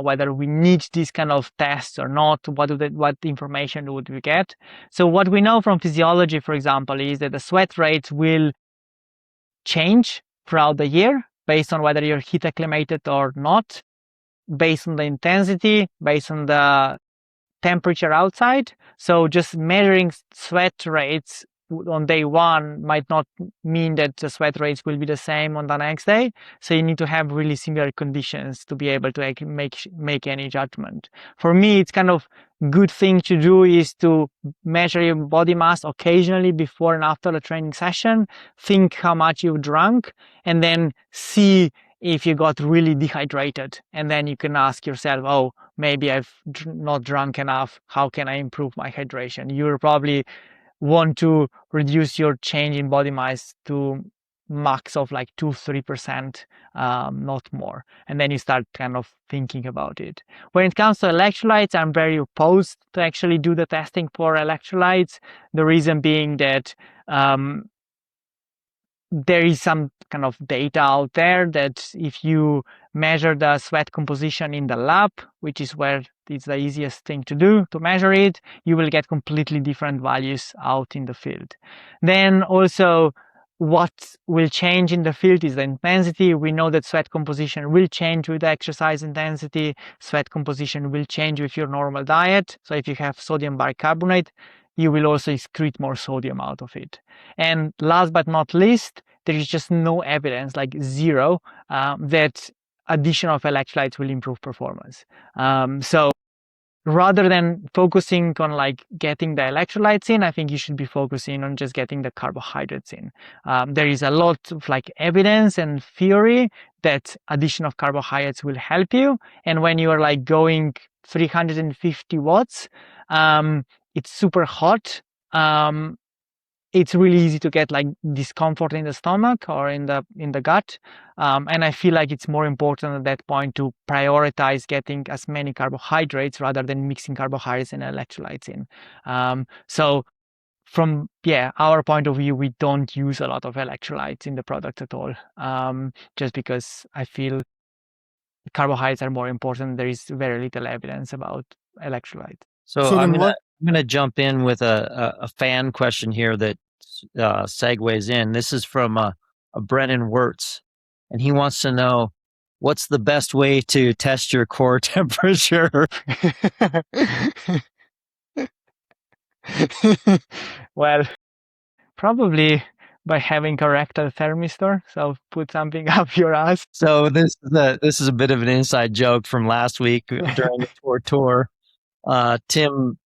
whether we need these kind of tests or not. What information would we get? So what we know from physiology, for example, is that the sweat rates will change throughout the year based on whether you're heat acclimated or not, based on the intensity, based on the temperature outside. So just measuring sweat rates on day one might not mean that the sweat rates will be the same on the next day. So you need to have really similar conditions to be able to make any judgment. For me, it's kind of good thing to do is to measure your body mass occasionally before and after a training session, think how much you've drunk, and then see if you got really dehydrated. And then you can ask yourself, oh, maybe I've not drunk enough. How can I improve my hydration? You'll probably want to reduce your change in body mass to max of like 2-3%, not more. And then you start kind of thinking about it. When it comes to electrolytes, I'm very opposed to actually do the testing for electrolytes. The reason being that there is some kind of data out there that if you measure the sweat composition in the lab, which is where it's the easiest thing to do to measure it, you will get completely different values out in the field. Then also what will change in the field is the intensity. We know that sweat composition will change with exercise intensity. Sweat composition will change with your normal diet. So if you have sodium bicarbonate, you will also excrete more sodium out of it. And last but not least, there is just no evidence, like zero, that addition of electrolytes will improve performance. So rather than focusing on like getting the electrolytes in, I think you should be focusing on just getting the carbohydrates in. There is a lot of like evidence and theory that addition of carbohydrates will help you. And when you are like going 350 watts, it's super hot. It's really easy to get like discomfort in the stomach or in the gut. And I feel like it's more important at that point to prioritize getting as many carbohydrates rather than mixing carbohydrates and electrolytes in. So from our point of view, we don't use a lot of electrolytes in the product at all, just because I feel carbohydrates are more important. There is very little evidence about electrolytes. So then I'm gonna jump in with a fan question here that segues in. This is from a Brennan Wirtz, and he wants to know what's the best way to test your core temperature. Well, probably by having a rectal thermistor. So put something up your ass. So this is a bit of an inside joke from last week during the tour. Tim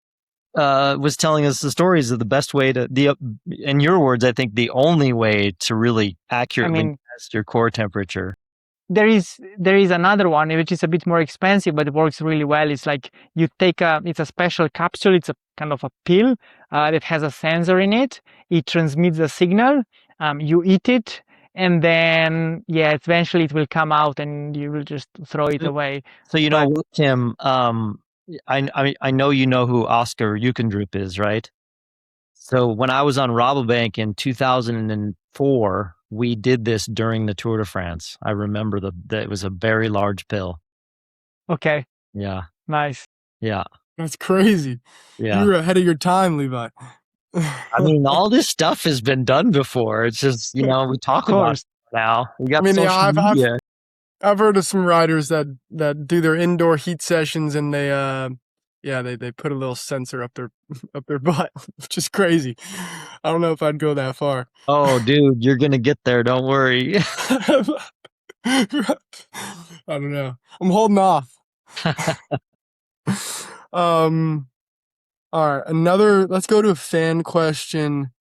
was telling us the stories of the best way to in your words, I think the only way to really accurately test your core temperature. There is another one which is a bit more expensive, but it works really well. It's like you take it's a special capsule. It's a kind of a pill that has a sensor in it. It transmits the signal. You eat it, and then eventually it will come out, and you will just throw it away. So you know what, Tim? I know you know who Oscar Eukendrup is, right? So when I was on Rabobank in 2004, we did this during the Tour de France. I remember that it was a very large pill. Okay. Yeah. Nice. Yeah. That's crazy. Yeah. You were ahead of your time, Levi. I mean, all this stuff has been done before. It's just, we talk about it now. We got social media. I've heard of some riders that do their indoor heat sessions, and they put a little sensor up their butt, which is crazy. I don't know if I'd go that far. Oh, dude, you're gonna get there. Don't worry. I don't know. I'm holding off. All right, let's go to a fan question.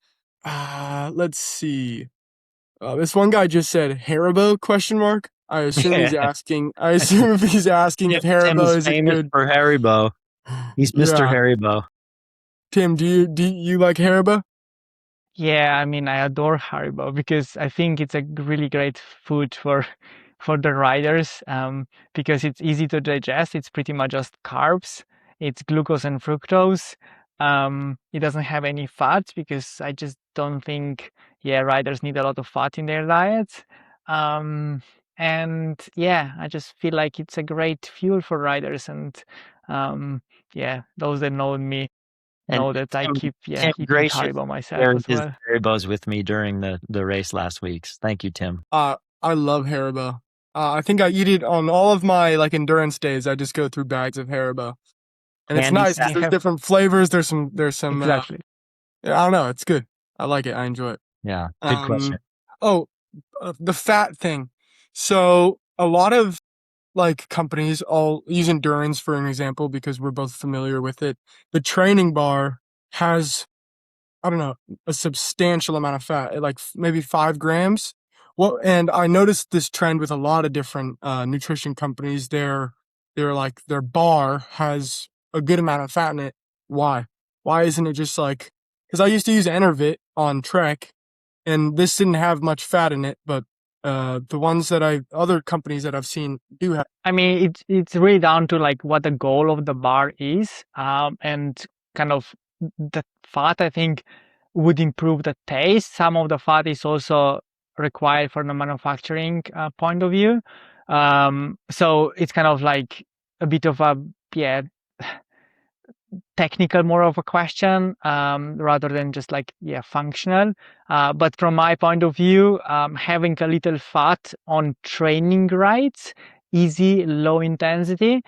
Let's see. This one guy just said Haribo ? I assume he's asking. If he's asking if Haribo is famous good for Haribo. He's Mr. Haribo. Tim, do you like Haribo? Yeah, I mean, I adore Haribo because I think it's a really great food for the riders, because it's easy to digest. It's pretty much just carbs. It's glucose and fructose. It doesn't have any fats because I just don't think riders need a lot of fat in their diets. And I just feel like it's a great fuel for riders, and those that know me know that I keep eating Haribo myself as well. Haribos with me during the race last week. Thank you, Tim. I love Haribo. I think I eat it on all of my like endurance days. I just go through bags of Haribo. And it's Candy nice. and you There's have different flavors. There's some exactly. I don't know. It's good. I like it. I enjoy it. Yeah, good question. Oh, the fat thing. So a lot of like companies, I'll use endurance for an example because we're both familiar with it. The training bar has, I don't know, a substantial amount of fat, like maybe 5 grams. Well, and I noticed this trend with a lot of different nutrition companies. They're like their bar has a good amount of fat in it. Why? Why isn't it just like? Because I used to use Enervit on Trek, and this didn't have much fat in it, but the ones that other companies that I've seen do have. I mean, it's really down to like what the goal of the bar is, and kind of the fat, I think, would improve the taste. Some of the fat is also required from the manufacturing point of view. So it's kind of like a bit of a, yeah, technical, more of a question, rather than just like, yeah, functional. But from my point of view, having a little fat on training rides, easy, low intensity,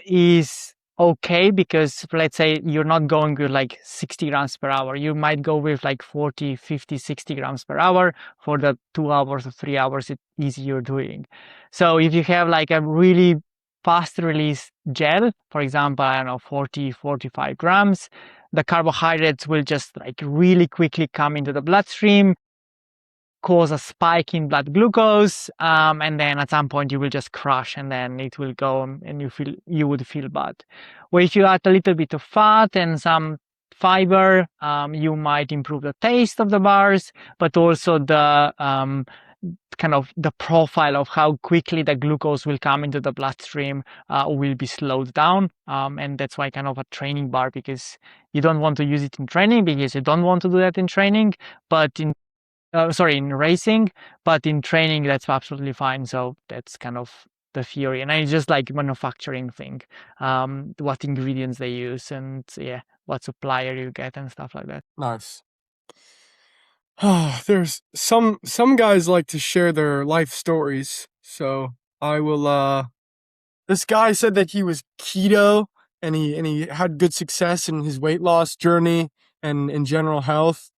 is okay, because let's say you're not going with like 60 grams per hour. You might go with like 40, 50, 60 grams per hour for the 2 hours or 3 hours it's easy you're doing. So if you have like a really fast release gel, for example, I don't know, 40, 45 grams, the carbohydrates will just like really quickly come into the bloodstream, cause a spike in blood glucose, and then at some point you will just crash, and then it will go and you would feel bad. Where if you add a little bit of fat and some fiber, you might improve the taste of the bars, but also the kind of the profile of how quickly the glucose will come into the bloodstream will be slowed down, and that's why kind of a training bar, because you don't want to use it in training, because you don't want to do that in training, but in racing, but in training that's absolutely fine. So that's kind of the theory, and it's just like manufacturing thing, what ingredients they use, and yeah, what supplier you get and stuff like that. Nice. There's some guys like to share their life stories, so I will. This guy said that he was keto and he had good success in his weight loss journey and in general health.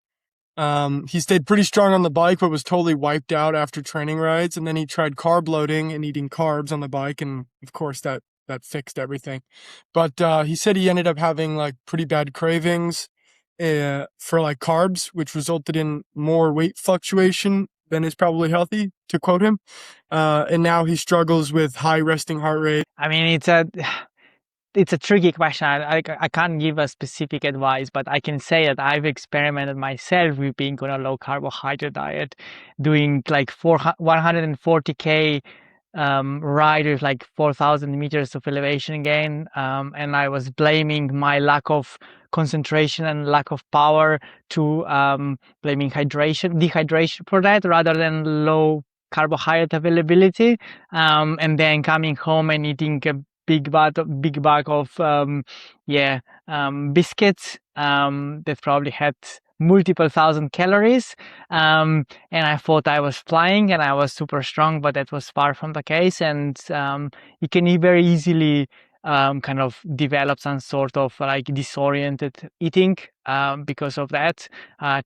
He stayed pretty strong on the bike, but was totally wiped out after training rides. And then he tried carb loading and eating carbs on the bike, and of course that fixed everything. But he said he ended up having like pretty bad cravings for like carbs, which resulted in more weight fluctuation than is probably healthy, to quote him. And now he struggles with high resting heart rate. I mean, it's a tricky question. I can't give a specific advice, but I can say that I've experimented myself with being on a low carbohydrate diet, doing like 140K ride with like 4,000 meters of elevation gain, and I was blaming my lack of concentration and lack of power to blaming dehydration for that, rather than low carbohydrate availability, and then coming home and eating a big bag of biscuits that probably had multiple thousand calories, and I thought I was flying and I was super strong, but that was far from the case. And you can very easily kind of develop some sort of like disoriented eating because of that,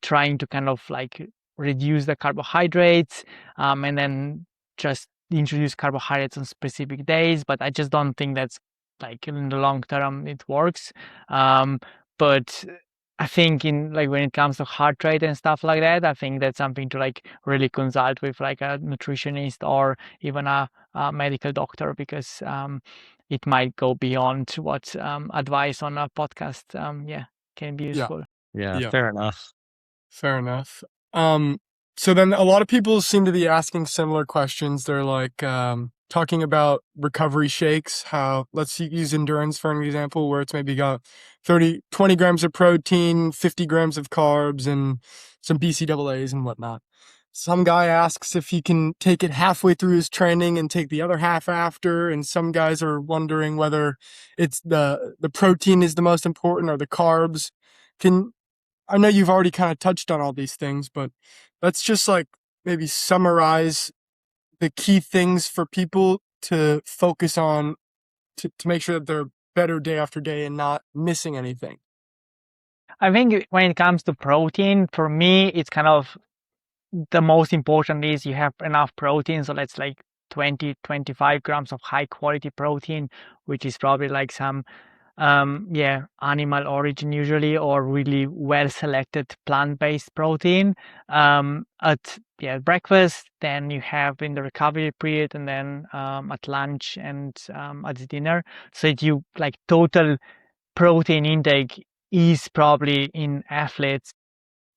trying to kind of like reduce the carbohydrates, and then just introduce carbohydrates on specific days. But I just don't think that's like in the long term it works. But I think in like when it comes to heart rate and stuff like that, I think that's something to like really consult with like a nutritionist or even a medical doctor, because it might go beyond what advice on a podcast can be useful. Yeah, fair enough. Fair enough. So then a lot of people seem to be asking similar questions. They're like talking about recovery shakes, how, let's use endurance for an example, where it's maybe got 20 grams of protein, 50 grams of carbs, and some BCAAs and whatnot. Some guy asks if he can take it halfway through his training and take the other half after, and some guys are wondering whether it's the protein is the most important or the carbs. I know you've already kind of touched on all these things, but let's just like maybe summarize the key things for people to focus on to make sure that they're better day after day and not missing anything? I think when it comes to protein, for me, it's kind of the most important is you have enough protein. So that's like 20, 25 grams of high quality protein, which is probably like some animal origin usually, or really well selected plant-based protein at breakfast. Then you have in the recovery period, and then at lunch and at dinner. So that you like total protein intake is probably in athletes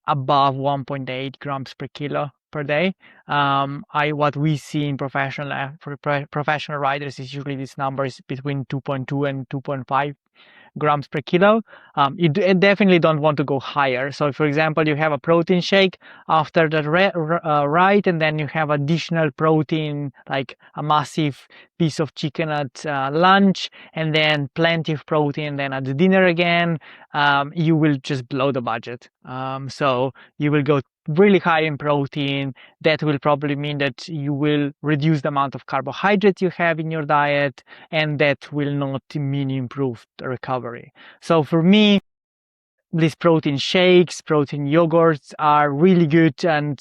above 1.8 grams per kilo per day. What we see in professional riders is usually this number is between 2.2 and 2.5 grams per kilo. You definitely don't want to go higher. So for example, you have a protein shake after the ride, and then you have additional protein, like a massive piece of chicken at lunch, and then plenty of protein then at the dinner again. You will just blow the budget. So you will go really high in protein. That will probably mean that you will reduce the amount of carbohydrates you have in your diet, and that will not mean improved recovery. So for me, these protein shakes, protein yogurts are really good. And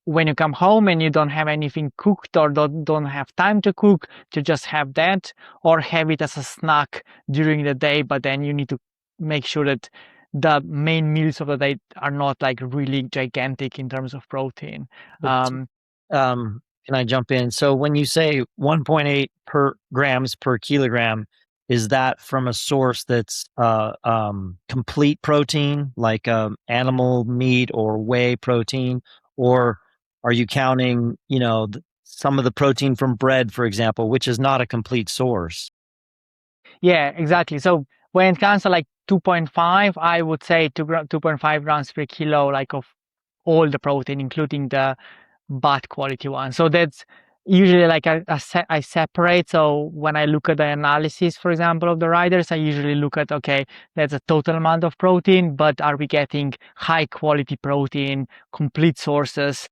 when you come home and you don't have anything cooked, or don't have time to cook, to just have that, or have it as a snack during the day. But then you need to make sure that the main meals of the day are not like really gigantic in terms of protein. Can I jump in? So when you say 1.8 grams per kilogram, is that from a source that's complete protein, like animal meat or whey protein, or are you counting, some of the protein from bread, for example, which is not a complete source? Yeah, exactly. So when it comes to like 2.5, I would say 2.5 grams per kilo, like of all the protein, including the bad quality one. So that's usually like I separate. So when I look at the analysis, for example, of the riders, I usually look at, okay, that's a total amount of protein, but are we getting high quality protein, complete sources,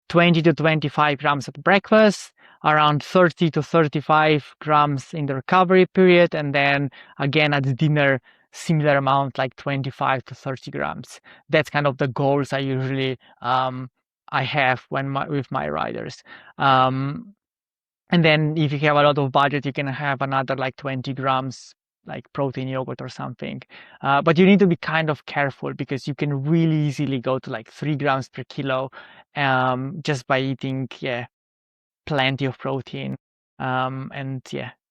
20 to 25 grams at breakfast, around 30 to 35 grams in the recovery period, and then again at dinner, similar amount, like 25 to 30 grams. That's kind of the goals I usually I have with my riders. And then if you have a lot of budget, you can have another like 20 grams like protein yogurt or something. But you need to be kind of careful, because you can really easily go to like 3 grams per kilo just by eating plenty of protein. And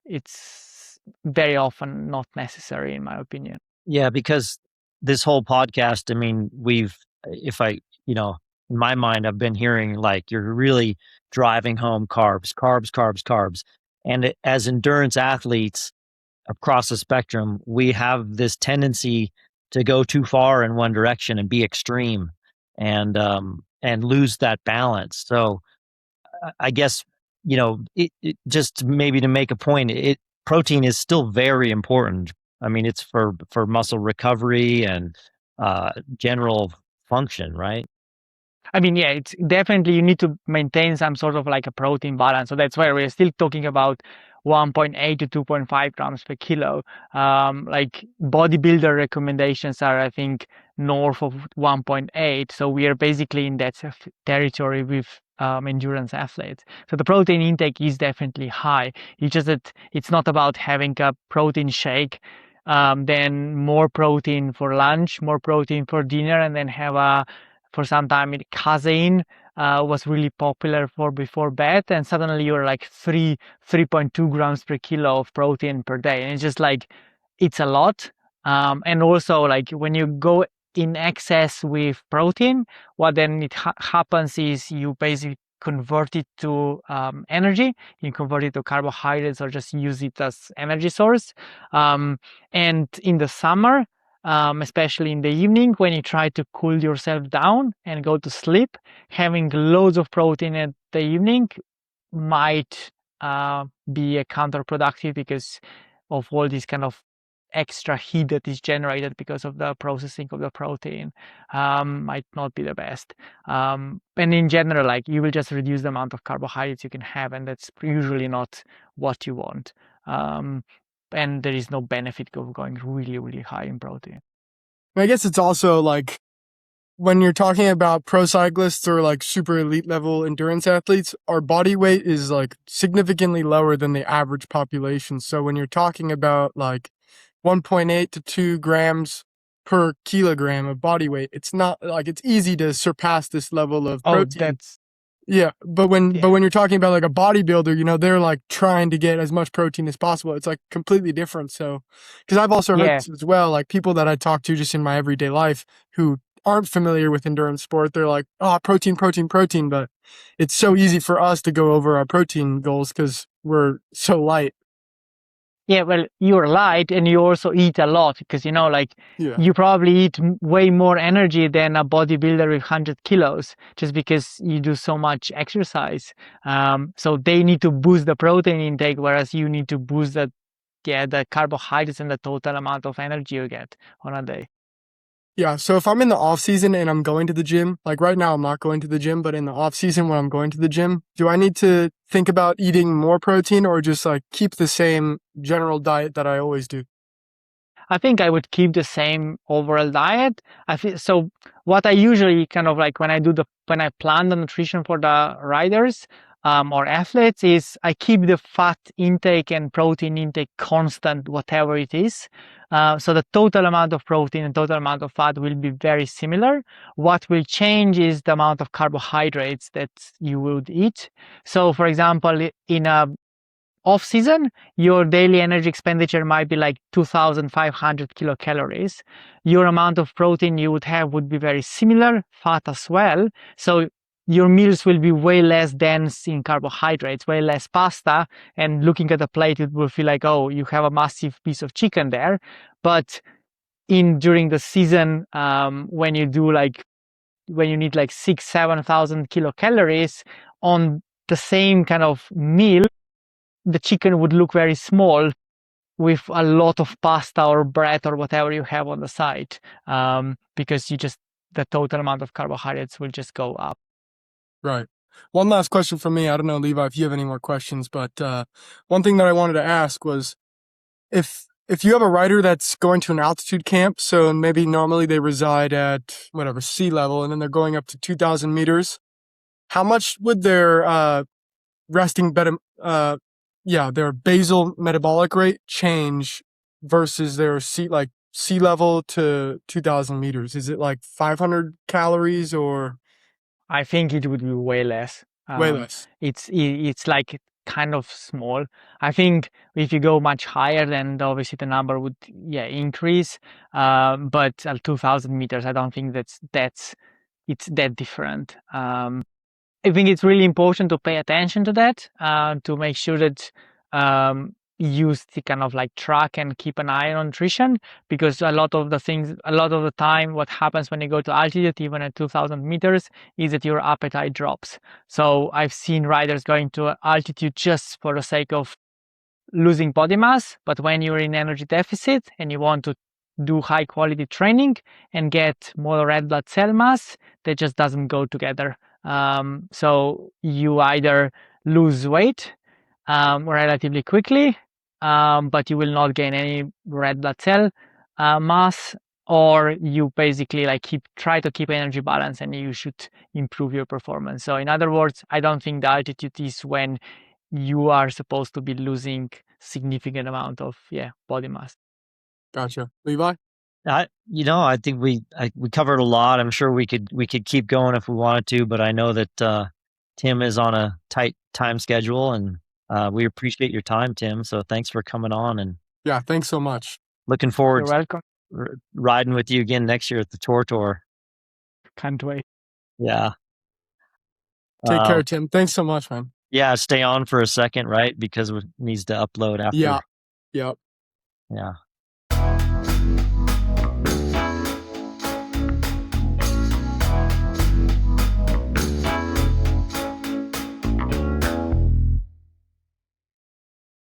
it's very often not necessary, in my opinion. Yeah, because this whole podcast, I mean, in my mind, I've been hearing like you're really driving home carbs, carbs, carbs, carbs. And as endurance athletes across the spectrum, we have this tendency to go too far in one direction and be extreme and lose that balance. So I guess, just maybe to make a point, protein is still very important. I mean, it's for muscle recovery and general function, right? I mean, it's definitely, you need to maintain some sort of like a protein balance. So that's why we're still talking about 1.8 to 2.5 grams per kilo. Like bodybuilder recommendations are, I think, north of 1.8. So we are basically in that territory with endurance athletes. So the protein intake is definitely high. It's just that it's not about having a protein shake, then more protein for lunch, more protein for dinner, and then have for some time casein was really popular for before bed, and suddenly you're like 3.2 grams per kilo of protein per day, and it's just like, it's a lot. And also, like, when you go in excess with protein, what then it happens is you basically convert it to energy. You convert it to carbohydrates, or just use it as energy source. And in the summer, especially in the evening, when you try to cool yourself down and go to sleep, having loads of protein at the evening might be counterproductive, because of all this kind of extra heat that is generated because of the processing of the protein. Might not be the best. And in general, like, you will just reduce the amount of carbohydrates you can have, and that's usually not what you want. and there is no benefit of going really, really high in protein. I guess it's also like when you're talking about pro cyclists or like super elite level endurance athletes, our body weight is like significantly lower than the average population. So when you're talking about like 1.8 to 2 grams per kilogram of body weight, it's not like it's easy to surpass this level of protein. Yeah, but when you're talking about like a bodybuilder, you know, they're like trying to get as much protein as possible. It's like completely different. So, because I've also heard this as well, like people that I talk to just in my everyday life who aren't familiar with endurance sport, they're like, oh, protein, protein, protein. But it's so easy for us to go over our protein goals because we're so light. Yeah, well, you're light and you also eat a lot because, you know, like you probably eat way more energy than a bodybuilder with 100 kilos just because you do so much exercise. So they need to boost the protein intake, whereas you need to boost the carbohydrates and the total amount of energy you get on a day. Yeah, so if I'm in the off season and I'm going to the gym, like right now I'm not going to the gym, but in the off season when I'm going to the gym, do I need to think about eating more protein or just like keep the same general diet that I always do? I think I would keep the same overall diet. So what I usually kind of like when I plan the nutrition for the riders or athletes is I keep the fat intake and protein intake constant, whatever it is. So the total amount of protein and total amount of fat will be very similar. What will change is the amount of carbohydrates that you would eat. So for example, in a off season, your daily energy expenditure might be like 2,500 kilocalories. Your amount of protein you would have would be very similar, fat as well. So your meals will be way less dense in carbohydrates, way less pasta. And looking at the plate, it will feel like, oh, you have a massive piece of chicken there. But during the season, when you need like 6,000-7,000 kilocalories on the same kind of meal, the chicken would look very small with a lot of pasta or bread or whatever you have on the side, because the total amount of carbohydrates will just go up. Right. One last question from me. I don't know, Levi, if you have any more questions, but one thing that I wanted to ask was if you have a rider that's going to an altitude camp, so maybe normally they reside at whatever sea level, and then they're going up to 2,000 meters, how much would their their basal metabolic rate change versus their sea level to 2,000 meters? Is it like 500 calories or? I think it would be way less. Way less. It's like kind of small. I think if you go much higher, then obviously the number would increase. But at 2,000 meters, I don't think it's that different. I think it's really important to pay attention to that, to make sure that you kind of like track and keep an eye on nutrition, because a lot of the time, what happens when you go to altitude, even at 2,000 meters, is that your appetite drops. So I've seen riders going to altitude just for the sake of losing body mass, but when you're in energy deficit and you want to do high quality training and get more red blood cell mass, that just doesn't go together. So you either lose weight relatively quickly, but you will not gain any red blood cell mass, or you basically like try to keep energy balance and you should improve your performance. So in other words, I don't think the altitude is when you are supposed to be losing significant amount of body mass. Gotcha. Levi? I think we covered a lot. I'm sure we could keep going if we wanted to, but I know that Tim is on a tight time schedule, and we appreciate your time, Tim. So thanks for coming on, and thanks so much. Looking forward You're welcome. to riding with you again next year at the Tour. Can't wait. Yeah. Take care, Tim. Thanks so much, man. Yeah, stay on for a second, right? Because it needs to upload after. Yeah. Yep. Yeah.